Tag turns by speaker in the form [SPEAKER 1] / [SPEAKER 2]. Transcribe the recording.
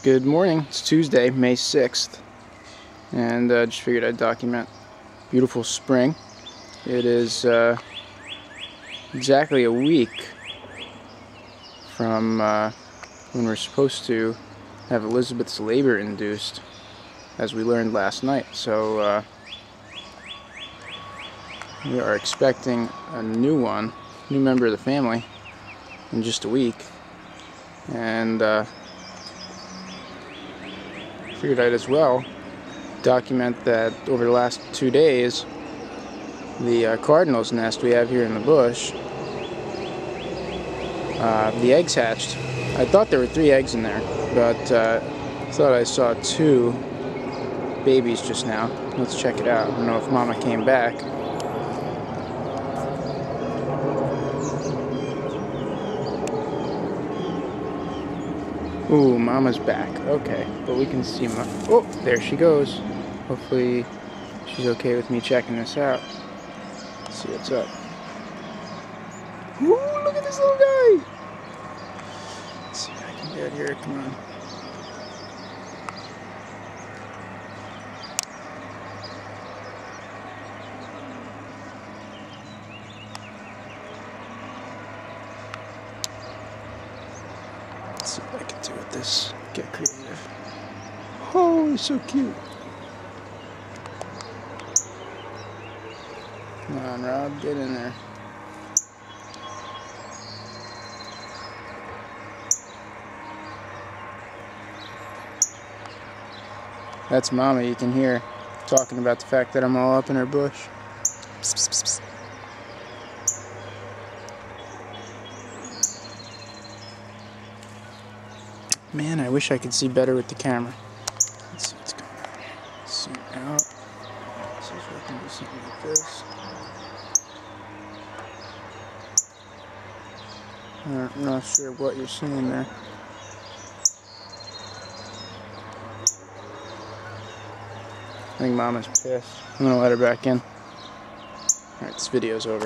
[SPEAKER 1] Good morning. It's Tuesday, May 6th, and just figured I'd document beautiful spring. It is exactly a week from when we're supposed to have Elizabeth's labor induced, as we learned last night. So we are expecting a new member of the family in just a week, and figured I'd as well document that over the last 2 days, the cardinal's nest we have here in the bush, the eggs hatched. I thought there were 3 eggs in there, but thought I saw 2 babies just now. Let's check it out. I don't know if Mama came back. Ooh, Mama's back. Okay, but we can see Oh, there she goes. Hopefully she's okay with me checking this out. Let's see what's up. Ooh, look at this little guy! Let's see if I can get here. Come on. Let's see what I can do with this. Get creative. Oh, he's so cute. Come on, Rob, get in there. That's Mama, you can hear talking about the fact that I'm all up in her bush. Psst, psst, psst, psst. Man, I wish I could see better with the camera. Let's see what's going on. Zoom out. See if I can do something like this. I'm not sure what you're seeing there. I think Mama's pissed. I'm gonna let her back in. Alright, this video's over.